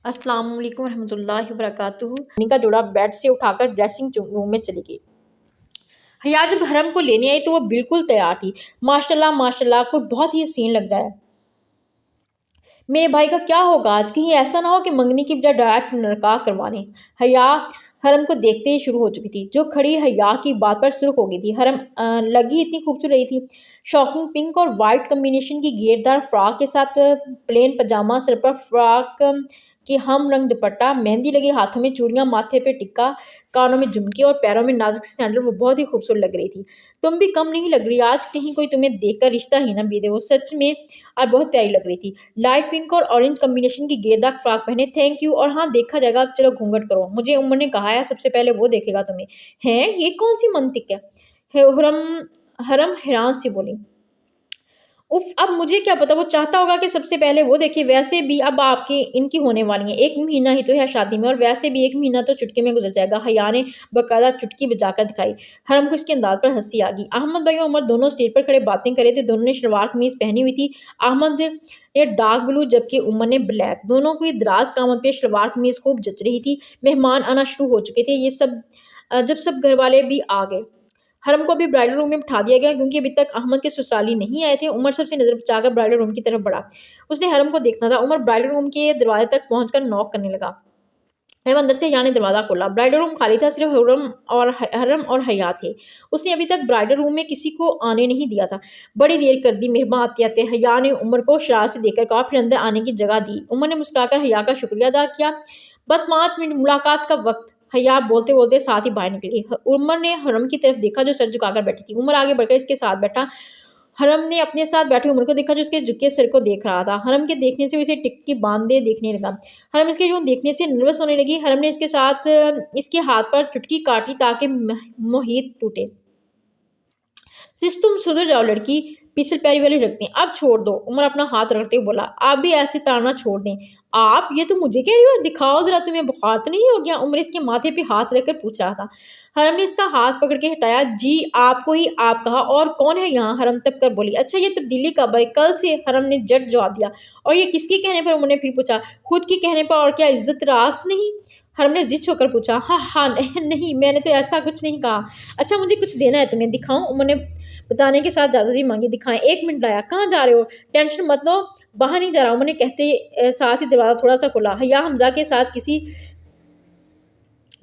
अस्सलाम वालेकुम रहमतुल्लाहि वबरकातुहू। का जोड़ा बेड से उठाकर ड्रेसिंग रूम में चली गई। हया जब हरम को लेने आई तो वह बिल्कुल तैयार थी। माशाल्लाह माशाल्लाह, कोई बहुत ही हसीन लग रहा है। मेरे भाई का क्या होगा आज, कहीं ऐसा ना हो कि मंगनी की बजाय डायरेक्ट निकाह करवाने। हया हरम को देखते ही शुरू हो चुकी थी। जो खड़ी हया की बात पर सुर्ख हो गई थी। हरम लगी इतनी खूबसूरत रही थी। शॉकिंग पिंक और वाइट कम्बिनेशन की घेरदार फ्रॉक के साथ प्लेन पजामा, सर पर फ्रॉक कि हम रंग दुपट्टा, मेहंदी लगी हाथों में चूड़ियां, माथे पे टिक्का, कानों में झुमके और पैरों में नाजुक सैंडल। वो बहुत ही खूबसूरत लग रही थी। तुम भी कम नहीं लग रही आज, कहीं कोई तुम्हें देखकर रिश्ता ही ना बीते। वो सच में आज बहुत प्यारी लग रही थी। लाइट पिंक और ऑरेंज कॉम्बिनेशन की घेरदार फ्रॉक पहने। Thank you. और हाँ, देखा जाएगा, चलो घूंघट करो। मुझे उम्र ने कहा है सबसे पहले वो देखेगा तुम्हें। हैं, ये कौन सी मंतिक है? हरम हरम हैरान सी बोली। उफ, अब मुझे क्या पता, वो चाहता होगा कि सबसे पहले वो देखे। वैसे भी अब आपकी इनकी होने वाली है, 1 महीना ही तो है शादी में, और वैसे भी 1 महीना तो चुटकी में गुजर जाएगा। हया ने बाकायदा चुटकी बजाकर दिखाई। हरम को इसके अंदाज पर हंसी आ गई। अहमद भाई और उमर दोनों स्टेज पर खड़े बातें करे थे। दोनों ने शलवार कमीज पहनी हुई थी। अहमद ने डार्क ब्लू, जबकि उमर ने ब्लैक। दोनों की दराज कामत पे शलवार कमीज खूब जच रही थी। मेहमान आना शुरू हो चुके थे। ये सब जब सब घर वाले भी आ गए, हरम को भी ब्राइडल रूम में बिठा दिया गया, क्योंकि अभी तक अहमद के ससुराली नहीं आए थे। उमर सबसे नजर बचाकर ब्राइडल रूम की तरफ बढ़ा। उसने हरम को देखना था। उमर ब्राइडल रूम के दरवाजे तक पहुंचकर नॉक करने लगा। जब अंदर से हया ने दरवाजा खोला, ब्राइडल रूम खाली था। सिर्फ हरम और हया थे। उसने अभी तक ब्राइडल रूम में किसी को आने नहीं दिया था। बड़ी देर कर दी। मेहमान आते आते हया ने उमर को शरारत से देखकर कहा, फिर अंदर आने की जगह दी। उमर ने मुस्कुराकर हया का शुक्रिया अदा किया। बस 5 मिनट मुलाकात का वक्त। हया बोलते बोलते साथ ही बाहर निकली। उमर ने हरम की तरफ देखा, जो सर झुकाकर बैठी थी। उमर आगे बढ़कर इसके साथ बैठा। हरम ने अपने साथ बैठे उमर को देखा, जो उसके झुके सिर को देख रहा था। हरम के देखने से उसे टिक्की बांधे देखने लगा। हरम इसके यूं देखने से नर्वस होने लगी। हरम ने इसके साथ इसके हाथ पर चुटकी काटी ताकि मोहित टूटे। जिस तुम सुधर जाओ लड़की, पिछल पैरी वाली रखते हैं, अब छोड़ दो। उमर अपना हाथ रखते हुए बोला, आप भी ऐसे ताड़ना छोड़ दें। आप ये तो मुझे कह रही हो, दिखाओ जरा, तुम्हें बुखार तो नहीं हो गया? उमर इसके माथे पे हाथ रखकर पूछ रहा था। हरम ने इसका हाथ पकड़ के हटाया। जी आपको ही आप कहा, और कौन है यहाँ? हरम तब कर बोली। अच्छा, ये तब्दीली कब है? कल से, हरम ने जट जवाब दिया। और ये किसके कहने पर? उमर ने फिर पूछा। खुद के कहने पर, और क्या इज्जत रास नहीं? हरम ने जिद होकर पूछा। हाँ हाँ, नहीं, मैंने तो ऐसा कुछ नहीं कहा। अच्छा, मुझे कुछ देना है तुम्हें, दिखाऊं? उमर ने बताने के साथ ज़्यादा भी मांगी। दिखाएं। 1 मिनट लाया। कहाँ जा रहे हो? टेंशन मत लो, बाहर नहीं जा रहा हूँ। मैंने कहते साथ ही दरवाज़ा थोड़ा सा खुला। हया हमजा के साथ किसी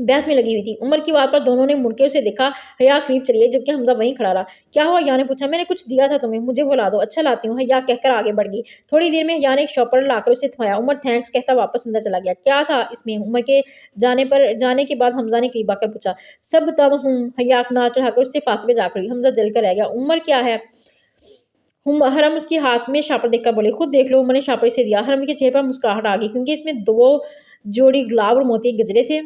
बहस में लगी हुई थी। उमर की बात पर दोनों ने मुड़के उसे देखा। हया करीब चली गई, जबकि हमजा वहीं खड़ा रहा। क्या हुआ? हया ने पूछा। मैंने कुछ दिया था तुम्हें, मुझे बुला दो। अच्छा, लाती हूँ, हया कहकर आगे बढ़ गई। थोड़ी देर में हया ने एक शॉपर लाकर उसे थमाया। उमर थैंक्स कहता वापस अंदर चला गया। क्या था इसमें? उमर के जाने के बाद हमजा ने करीब आकर पूछा। सब बता दो। हया अपना चढ़ाकर उससे फांसी पे जा खड़ी। हमजा जलकर रह गया। उमर क्या है? हरम उसके हाथ में शापर देखकर बोले, खुद देख लो। उमर ने शापर इसे दिया। हरम के चेहरे पर मुस्कुराहट आ गई, क्योंकि इसमें 2 जोड़ी गुलाब और मोती के गजरे थे।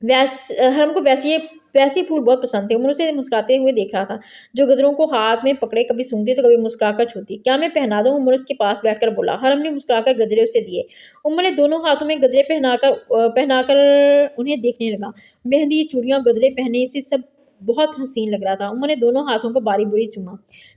हरम को वैसे ही फूल बहुत पसंद थे। उमर उसे मुस्कुराते हुए देख रहा था, जो गजरों को हाथ में पकड़े कभी सूंघती तो कभी मुस्कुराकर छूती। क्या मैं पहना दूं? उमर उसके पास बैठकर बोला। हरम ने मुस्कुराकर गजरे उसे दिए। उमर ने दोनों हाथों में गजरे पहनाकर उन्हें देखने लगा। मेहंदी, चूड़ियां, गजरे पहने से सब बहुत हसीन लग रहा था। उमर ने दोनों हाथों को बारी बुरी चूमा।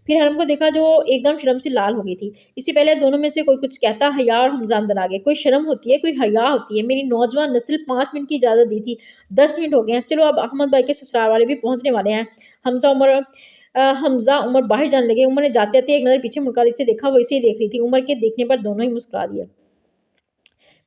फिर हरम को देखा, जो एकदम शर्म से लाल हो गई थी। इससे पहले दोनों में से कोई कुछ कहता, हया और हमजा अंदर आ गए। कोई शर्म होती है, कोई हया होती है। मेरी नौजवान नस्ल 5 मिनट की इजाज़त दी थी, 10 मिनट हो गए हैं। चलो, अब अहमद भाई के ससुराल वाले भी पहुंचने वाले हैं। हमजा उमर बाहर जाने लगे। उमर ने जाते जाते एक नज़र पीछे मुड़कर इसे देखा। वो इसे ही देख रही थी। उमर के देखने पर दोनों ही मुस्कुरा दिए।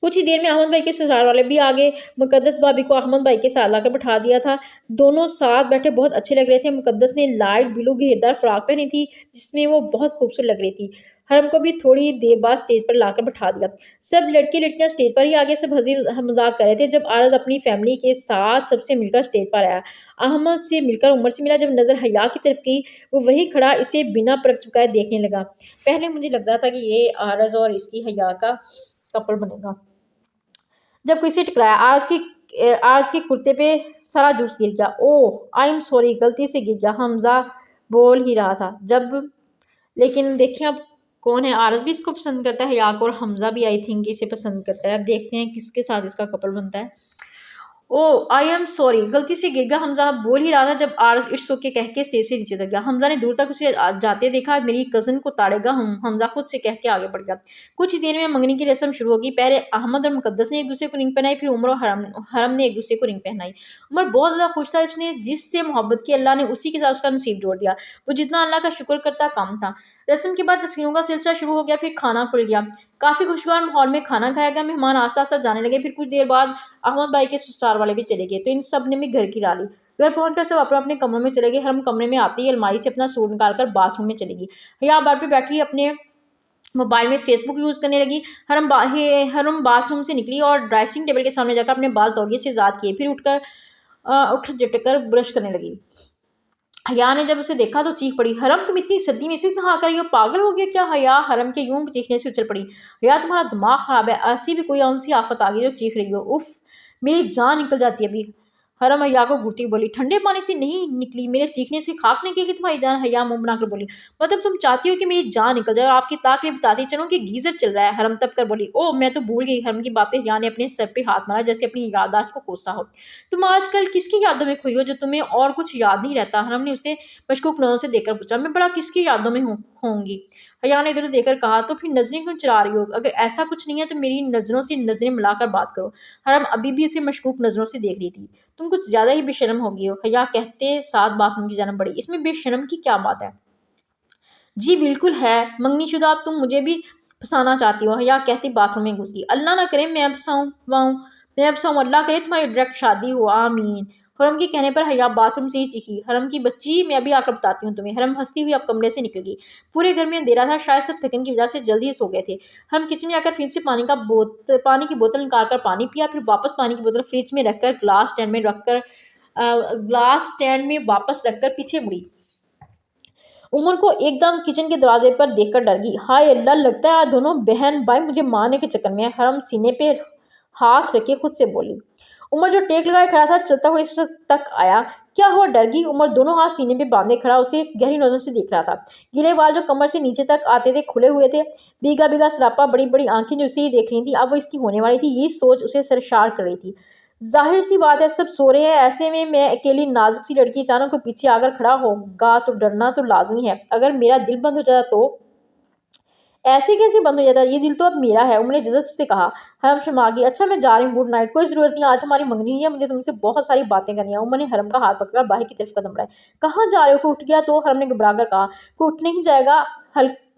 कुछ ही देर में अहमद भाई के ससुराल वाले भी आ गए। मुकद्दस भाभी को अहमद भाई के साथ लाकर बैठा दिया था। दोनों साथ बैठे बहुत अच्छे लग रहे थे। मुकद्दस ने लाइट ब्लू घेरदार फ्रॉक पहनी थी, जिसमें वो बहुत खूबसूरत लग रही थी। हरम को भी थोड़ी देर बाद स्टेज पर लाकर बैठा दिया। सब लड़के लड़कियां स्टेज पर ही आ गए। सब हंसी मजाक कर रहे थे। जब आरज अपनी फैमिली के साथ सबसे मिलकर स्टेज पर आया, अहमद से मिलकर उमर से मिला। जब नजर हया की तरफ की, वो वही खड़ा इसे बिना परख चुकाए देखने लगा। पहले मुझे लग रहा था कि ये आरज और इसकी हया का कपल बनेगा। जब किसी टकराया, आज के कुर्ते पे सारा जूस गिर गया। ओह, आई एम सॉरी, गलती से गिर गया, हमजा बोल ही रहा था जब। लेकिन देखिए अब कौन है। आरज भी इसको पसंद करता है, याक, और हमजा भी आई थिंक इसे पसंद करता है। अब देखते हैं किसके साथ इसका कपल बनता है। ओह आई एम सॉरी, गलती से गिर गया। हमजा बोल ही रहा था जब आरज इट्स ओके कह के स्टेज से नीचे तक गया। हमजा ने दूर तक उसे जाते देखा। मेरी कज़न को ताड़ेगा हमजा खुद से कह के आगे बढ़ गया। कुछ ही देर में मंगनी की रस्म शुरू होगी। पहले अहमद और मुकद्दस ने एक दूसरे को रिंग पहनाई, फिर उमर और हरम ने एक दूसरे को रिंग पहनाई। उमर बहुत ज़्यादा खुश था। उसने जिससे मोहब्बत की अल्लाह ने उसी के साथ उसका नसीब जोड़ दिया। वो जितना अल्लाह का शुक्र करता कम था। रस्म के बाद तस्वीरों का सिलसिला शुरू हो गया। फिर खाना खुल गया। काफ़ी खुशगवार माहौल में खाना खाया गया। मेहमान आस्ता आस्ता जाने लगे। फिर कुछ देर बाद अहमद भाई के ससुराल वाले भी चले गए, तो इन सब ने भी घर की ली। घर पहुंचकर सब अपने अपने कमरों में चले गए। हरम कमरे में आते ही अलमारी से अपना सूट निकालकर बाथरूम में चलेगी। हया बार पे बैठी अपने मोबाइल में फेसबुक यूज़ करने लगी। हरम बाथरूम से निकली और ड्रेसिंग टेबल के सामने जाकर अपने बाल तौलिए से आज़ाद किए। फिर उठ झटक कर ब्रश करने लगी। हया ने जब उसे देखा तो चीख पड़ी, हरम तुम इतनी सर्दी में इसमें नहा कर रही हो, पागल हो गया क्या? हया हरम के यूं चीखने से उछल पड़ी। हया तुम्हारा दिमाग खराब है, ऐसी भी कोई सी आफत आ गई जो चीख रही हो? उफ, मेरी जान निकल जाती है अभी। हरम हया को घूरती बोली, ठंडे पानी से नहीं निकली, मेरे चीखने से खाक नहीं कि तुम्हारी जान। हया मुंह बनाकर बोली, मतलब तुम चाहती हो कि मेरी जान निकल जाए और आपकी ताक लिए बताती चलो कि गीजर चल रहा है। हरम तब कर बोली, ओ मैं तो भूल गई। हरम की बात पे हया ने अपने सर पे हाथ मारा जैसे अपनी याददाश्त को कोसा हो। तुम आजकल किसकी यादों में खोई हो जो तुम्हें और कुछ याद नहीं रहता? हरम ने उसे मशकूक नजरों से देखकर पूछा। मैं बड़ा किसकी यादों में होंगी? हया ने इधर देखकर कहा, तो फिर नजरें क्यों चला रही हो? अगर ऐसा कुछ नहीं है तो मेरी नजरों से नजरें मिलाकर बात करो। हरम अभी भी उसे मशकूक नजरों से देख रही थी। तुम कुछ ज्यादा ही बेशर्म हो गई हो, हया कहते साथ बाथरूम की जाना पड़ी। इसमें बेशर्म की क्या बात है? जी बिल्कुल है, मंगनीशुदा तुम मुझे भी फंसाना चाहती हो, हया कहती बाथरूम में घुस गई। अल्लाह ना करे मैं फंसाऊं, अल्लाह करे तुम्हारी डायरेक्ट शादी हो, आमीन। हरम के कहने पर हया बाथरूम से ही चीखी, हरम की बच्ची मैं अभी आकर बताती हूँ तुम्हें। हरम हंसती हुई अब कमरे से निकल गई। पूरे घर में अंधेरा था, शायद सब थकन की वजह से जल्दी ही सो गए थे। हम किचन में आकर फिर से पानी की बोतल निकालकर पानी पिया, फिर वापस पानी की बोतल फ्रिज में रखकर ग्लास स्टैंड में वापस रखकर पीछे मुड़ी। उमर को एकदम किचन के दरवाजे पर देखकर डर गई। हाय अल्लाह, लगता है आज दोनों बहन भाई मुझे मारने के चक्कर में है। हरम सीने पे हाथ रखे खुद से बोली। उमर जो टेक लगाए खड़ा था चलता हुआ इस तक आया। क्या हुआ? डर गई। उमर दोनों हाथ सीने पे बांधे खड़ा उसे गहरी नजरों से देख रहा था। गीले बाल जो कमर से नीचे तक आते थे खुले हुए थे। भीगा भीगा सरापा, बड़ी बड़ी आंखें जो उसे ही देख रही थी। अब वो इसकी होने वाली थी, यही सोच उसे सरशार कर रही थी। जाहिर सी बात है सब सो रहे हैं, ऐसे में मैं अकेली नाजुक सी लड़की अचानक को पीछे आकर खड़ा होगा तो डरना तो लाजमी है। अगर मेरा दिल बंद हो जाता तो? ऐसे कैसे बंद हो जाता? ये दिल तो अब मेरा है, उमर ने जज़ब से कहा। हरम शर्मा गई। अच्छा मैं जा रही हूँ, गुड नाइट। कोई ज़रूरत नहीं, आज हमारी मंगनी है, मुझे तुमसे बहुत सारी बातें करनी है। उमर ने हरम का हाथ पकड़ा बाहर की तरफ कदम बढ़ाए। कहाँ जा रहे हो? कोई उठ गया तो? हरम ने घबरा कर कहा। कोई उठ नहीं जाएगा,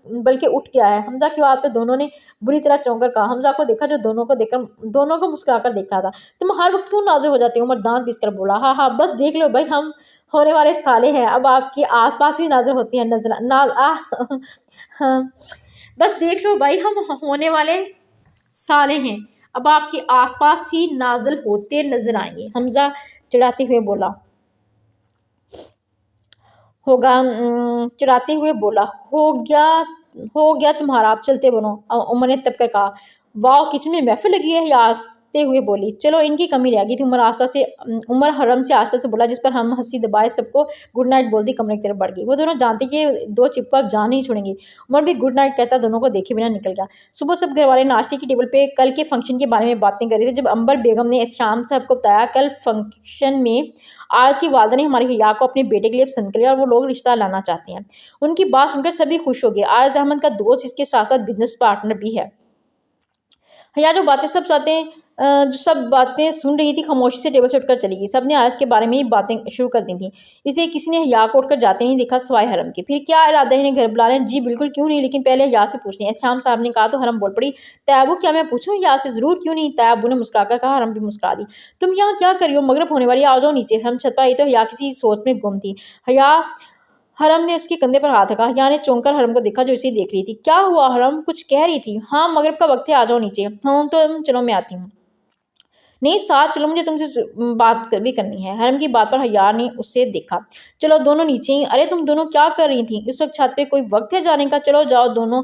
बल्कि उठ गया है। हमजा की बात पे दोनों ने बुरी तरह चौंक कर कहा। हमजा को देखा जो दोनों को मुस्कुराकर देख रहा था। तुम हर वक्त क्यों नाजुक हो जाती हो? उमर दांत पीस कर बोला। हाँ हाँ बस देख लो भाई, हम होने वाले साले हैं, अब आपके आसपास ही नाजुक होती हैं नजर हाँ बस देख लो भाई, हम होने वाले साले हैं, अब आपके आसपास ही नाजल होते नजर आएंगे। हमजा चिढ़ाते हुए बोला। चिढ़ाते हुए बोला, हो गया तुम्हारा, आप चलते बनो। उमर ने तब कर कहा। वाह, किचन में महफिल लगी है, या आते हुए बोली। चलो इनकी कमी रह गई थी। उमर हरम से आस्ता से बोला, जिस पर हम हंसी दबाए सबको गुड नाइट बोलती कमरे की तरफ बढ़ गई। वो दोनों जानते कि दो चिपको अब जान नहीं छोड़ेंगी। उमर भी गुड नाइट कहता दोनों को देखे बिना निकल गया। सुबह सब घर वाले नाश्ते की टेबल पे कल के फंक्शन के बारे में बातें कर रहे थे। जब अंबर बेगम ने शाम साहब को बताया कल फंक्शन में आज की वालदा ने हमारी हया को अपने बेटे के लिए पसंद कर लिया और वो लोग रिश्ता लाना चाहते हैं। उनकी बात सुनकर सभी खुश हो गए। आरज अहमद का दोस्त इसके साथ साथ बिजनेस पार्टनर भी है। हया जो सब बातें सुन रही थी खामोशी से टेबल से उठकर चली गई। सब ने आरज के बारे में ही बातें शुरू कर दी थी, इसलिए किसी ने हया को उठकर जाते नहीं देखा सिवाय हरम के। फिर क्या इरादा है इन्हें घर बुला लें? जी बिल्कुल, क्यों नहीं, लेकिन पहले हया से पूछ लें। एहतशाम साहब ने कहा तो हरम बोल पड़ी। तैयबू, क्या मैं पूछूं हया से? जरूर, क्यों नहीं। तैयबू ने मुस्कुराकर कहा। हरम भी मुस्कुरा दी। तुम यहाँ क्या कर रही हो? मगरिब होने वाली, आ जाओ नीचे। हम छत पर आई तो हया किसी सोच में गुम थी। हरम ने उसके कंधे पर हाथ रखा। हया ने चौंक कर हरम को देखा जो इसे देख रही थी। क्या हुआ हरम, कुछ कह रही थी? हाँ, मगरिब का वक्त है, आ जाओ नीचे। हाँ तो चलो मैं आती हूँ। नहीं साथ चलो, मुझे तुमसे बात भी करनी है। हरम की बात पर हया ने उसे देखा। चलो दोनों नीचे ही। अरे तुम दोनों क्या कर रही थी? इस वक्त छत पे कोई वक्त है जाने का? चलो जाओ दोनों,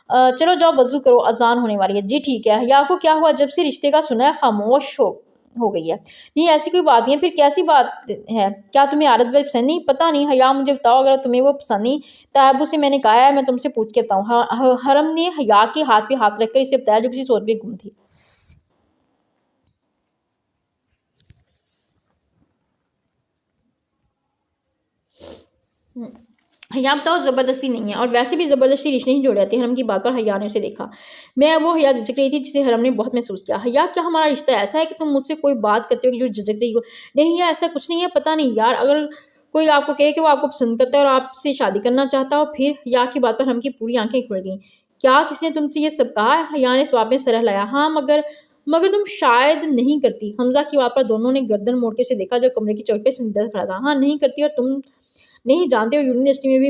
चलो जाओ वजू करो, अजान होने वाली है। जी ठीक है। हया को क्या हुआ? जब से रिश्ते का सुना है खामोश हो गई है। नहीं ऐसी कोई बात नहीं है। फिर कैसी बात है? क्या तुम्हें आरत भाई पसंद नहीं? पता नहीं, हया मुझे बताओ अगर तुम्हें वो पसंद नहीं। तैयबू से मैंने कहा है मैं तुमसे पूछ के बताऊँ। हरम ने हया के हाथ पे हाथ रखकर इसे बताया जो किसी सोच में गुम थी। हया बताओ ज़बरदस्ती नहीं है, और वैसे भी ज़बरदस्ती रिश्ते नहीं जोड़े जाते। हरम की बात पर हया ने उसे देखा। मैं वो हया झिझक रही थी जिसे हरम ने बहुत महसूस किया। हया, क्या हमारा रिश्ता ऐसा है कि तुम मुझसे कोई बात करते हो कि जो झिझक रही हो? नहीं यार, ऐसा कुछ नहीं है। पता नहीं यार, अगर कोई आपको कहे कि वो आपको पसंद करता है और आपसे शादी करना चाहता हो, फिर? हया की बात पर हरम की पूरी आंखें खुल गईं। क्या किसने तुमसे ये सब कहा है? हया ने जवाब में सर हिलाया। हाँ, मगर मगर तुम शायद नहीं करती। हमजा की बात पर दोनों ने गर्दन मोड़ के उसे देखा, जो कमरे की चौकी पे संजीदा खड़ा था। हाँ, नहीं करती, और तुम नहीं जानते हो, यूनिवर्सिटी में भी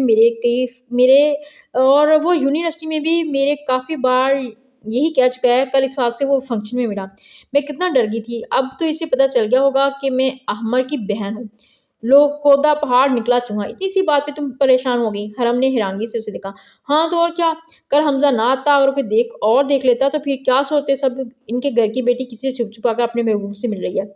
वो यूनिवर्सिटी में भी मेरे काफ़ी बार यही कह चुका है। कल इत्तेफाक से वो फंक्शन में मिला। मैं कितना डर गई थी। अब तो इसे पता चल गया होगा कि मैं अहमर की बहन हूँ। लो खोदा पहाड़ निकला चूहा। इतनी सी बात पे तुम परेशान हो गई? हरम ने हैरानगी से उसे देखा। हाँ तो और क्या। कल हमजा ना आता, अगर कोई देख लेता तो फिर क्या सोचते सब, इनके घर की बेटी किसी से छुप छुपा कर अपने महबूब से मिल रही है।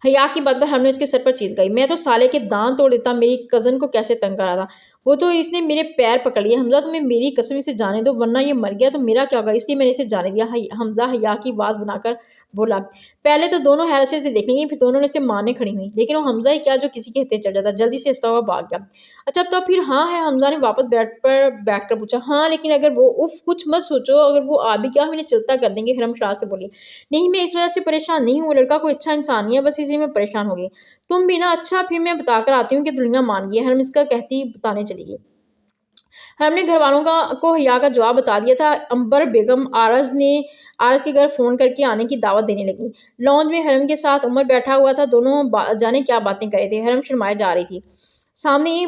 हया की बात पर हमने उसके सर पर चील गई। मैं तो साले के दांत तोड़ देता, मेरी कज़न को कैसे तंग करा था। वो तो इसने मेरे पैर पकड़ लिए। हमजा, तुम्हें मेरी कसम इसे जाने दो, वरना ये मर गया तो मेरा क्या होगा, इसलिए मैंने इसे जाने दिया। हमजा हया की आवाज़ बनाकर बोला। पहले तो दोनों हैरत से देख लेंगे, फिर दोनों ने इसे मारने खड़ी हुई, लेकिन वो हमजा ही क्या जो किसी के हत्थे चढ़ जाता। जल्दी से हंसता हुआ भाग गया। अच्छा तो फिर? हाँ है, हमजा ने वापस बेड पर बैठकर पूछा। हाँ, लेकिन अगर वो, उफ कुछ मत सोचो, अगर वो आ भी गया हमें चलता कर देंगे। हिरम शाह से बोली। नहीं, मैं इस वजह से परेशान नहीं हूँ, वो लड़का कोई अच्छा इंसान नहीं है, बस इसलिए मैं परेशान हो गई। तुम भी ना। अच्छा फिर मैं बताकर आती हूँ कि दुनिया मान गई है। हरम इसका कहती बताने चली गई। हमने घर वालों को हया का जवाब बता दिया था। अंबर बेगम आरज के घर फ़ोन करके आने की दावत देने लगी। लॉन्ज में हरम के साथ उमर बैठा हुआ था। दोनों जाने क्या बातें कर रहे थे। हरम शर्माए जा रही थी। सामने ही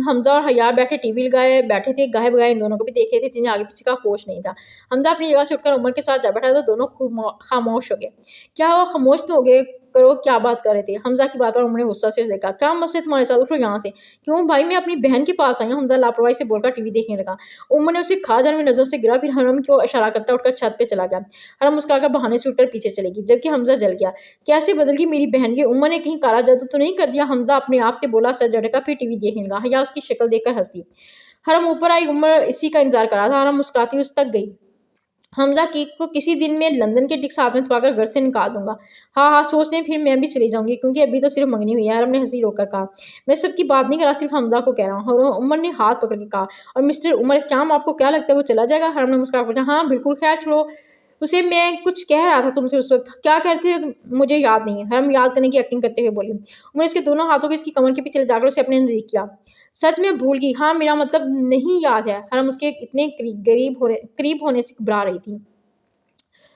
हमजा और हया बैठे टीवी लगाए बैठे थे। गाहे बगाए इन दोनों को भी देख रहे थे, जिन्हें आगे पीछे का होश नहीं था। हमजा अपनी जगह से उठकर उमर के साथ जा बैठा तो दोनों खूब खामोश हो गए। क्या हुआ, खामोश क्यों हो गए? करो, क्या बात कर रहे थे? हमजा की बात पर उमर ने गुस्सा से देखा। क्या मसले तुम्हारे साथ, उठो यहाँ से। क्यों भाई, मैं अपनी बहन के पास आई हूँ। हमजा लापरवाही से बोलकर टीवी देखने लगा। उमर ने उसे खा जाने हुई नजरों से गिरा, फिर हरम को इशारा करता उठकर छत पे चला गया। हरम मुस्कुराकर बहाने से उठकर पीछे चलेगी, जबकि हमजा जल गया। कैसे बदल गई मेरी बहन की? उमर ने कहीं काला जादू तो नहीं कर दिया? हमजा अपने आप से बोला। सर झटका, फिर टीवी देखने लगा। हया उसकी शक्ल देखकर हंस दी। हरम ऊपर आई। उमर इसी का इंतजार कर रहा था। हरम मुस्कुराती हुई उस तक गई। हमजा की को किसी दिन में लंदन के टिकट्स हाथ में थमाकर घर से निकाल दूंगा। हाँ हाँ, सोच लें, फिर मैं भी चली जाऊंगी, क्योंकि अभी तो सिर्फ मंगनी हुई है। हरम ने हंसी रोककर कहा। मैं सबकी बात नहीं कर रहा, सिर्फ हमजा को कह रहा हूँ। और उमर ने हाथ पकड़ के कहा। और मिस्टर उमर इत्याम, आपको क्या लगता है वो चला जाएगा? हरम ने मुस्कुरा पूछा। हाँ बिल्कुल, खैर छोड़ो उसे। मैं कुछ कह रहा था तुमसे उस वक्त। क्या कहते थे? मुझे याद नहीं है। हरम याद करने की एक्टिंग करते हुए बोली। उमर इसके दोनों हाथों को इसकी कमर के पीछे ले जाकर उसे अपने नजदीक किया। सच में भूल गई? हाँ, मेरा मतलब नहीं याद है। हरम उसके इतने करीब होने से घबरा रही थी।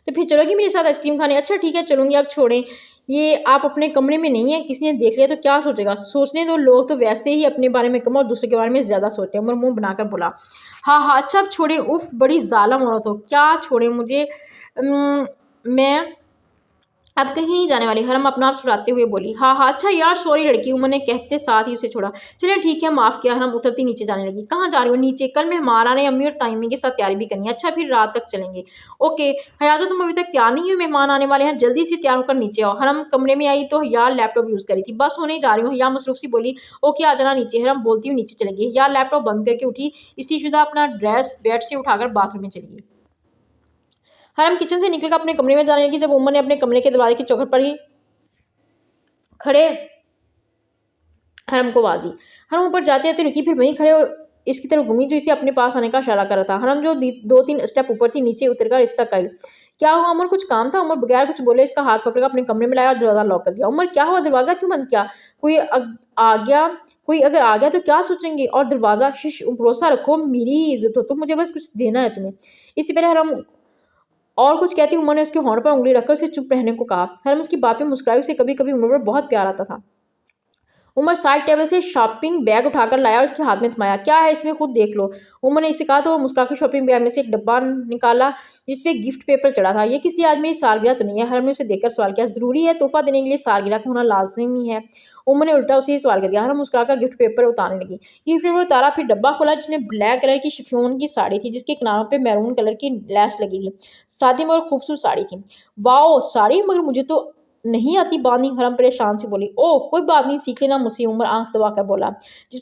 तो फिर चलोगी मेरे साथ आइसक्रीम खाने? अच्छा ठीक है, चलूंगी। आप छोड़ें, ये आप अपने कमरे में नहीं है, किसी ने देख लिया तो क्या सोचेगा? सोचने दो, लोग तो वैसे ही अपने बारे में कम और दूसरे के बारे में ज़्यादा सोचते हैं। उमर मुंह बनाकर बोला। हाँ हाँ, अच्छा अब छोड़ें। उफ, बड़ी जालिम औरत हो। क्या छोड़ें मुझे? मैं अब कहीं नहीं जाने वाली। हरम अपना आप छुड़ाते हुए बोली। हाँ हाँ, अच्छा यार सॉरी लड़की। उमर ने कहते साथ ही उसे छोड़ा। चलिए ठीक है, माफ़ किया। हरम उतरती नीचे जाने लगी। कहाँ जा रही हो? नीचे, कल मेहमान आ रहे हैं, अम्मी और ताइमी के साथ तैयारी भी करनी है। अच्छा फिर रात तक चलेंगे। ओके। हया, तो तुम अभी तक तैयार नहीं हुई? मेहमान आने वाले हैं, जल्दी से तैयार होकर नीचे आओ। हरम कमरे में आई तो हया लैपटॉप यूज़ करी थी। बस होने जा रही हूँ। हया मसरूफ सी बोली। ओके, आ जाना नीचे। हरम बोलती हुई नीचे चलेगी। हया लैपटॉप बंद करके उठी। इस्तीशुदा अपना ड्रेस बेड से उठाकर बाथरूम में चली गई। हरम किचन से निकलकर अपने कमरे में जाने लगी, जब उमर ने अपने कमरे के दरवाजे की चौखट पर ही खड़े हरम को आवाज़ दी। हरम ऊपर जाते जाते रुकी, फिर वहीं खड़े हो इसकी तरफ घूमी जो इसे अपने पास आने का इशारा कर रहा था। हरम जो 2-3 स्टेप ऊपर थी, नीचे उतरकर इस तक आई। क्या हुआ उमर, कुछ काम था? उमर बगैर कुछ बोले इसका हाथ पकड़कर अपने कमरे में लाया और दरवाज़ा लॉक कर दिया। उमर क्या हुआ, दरवाज़ा क्यों बंद किया? कोई अगर आ गया तो क्या सोचेंगे? और दरवाज़ा शिश, भरोसा रखो मेरी ही इज्जत हो, तो मुझे बस कुछ देना है तुम्हें। इससे पहले हरम और कुछ कहती उमर ने उसके होंठ पर उंगली रखकर उसे चुप रहने को कहा। हरम उसकी बात में मुस्कुराई। उसे कभी कभी उमर पर बहुत प्यार आता था। उमर साइड टेबल से शॉपिंग बैग उठाकर लाया और उसके हाथ में थमाया। क्या है इसमें, खुद देख लो। उमर ने इसे कहा तो वो मुस्कुराकर शॉपिंग बैग में से एक डब्बा निकाला जिसपे गिफ्ट पेपर चढ़ा था। ये किसी आज मेरी सालगिरह तो नहीं है? हरम ने उसे देखकर सवाल किया। ज़रूरी है, तोहफा देने के लिए सालगिरह का होना लाजमी है? उमर ने उल्टा उसे सवाल कर दिया। हरम मुस्कुराकर गिफ्ट पेपर उतारने लगी। गिफ्ट पेपर उतारा, फिर डब्बा खोला जिसमें ब्लैक कलर की शिफॉन की साड़ी थी, जिसके किनारों पे मैरून कलर की लैस लगी थी। सादी मगर खूबसूरत साड़ी थी। वाओ साड़ी, मगर मुझे तो नहीं आती बांधनी। हरम परेशान से बोली। ओह कोई बात नहीं, सीख लेना मुझसे। उमर आंख दबाकर बोला। जिस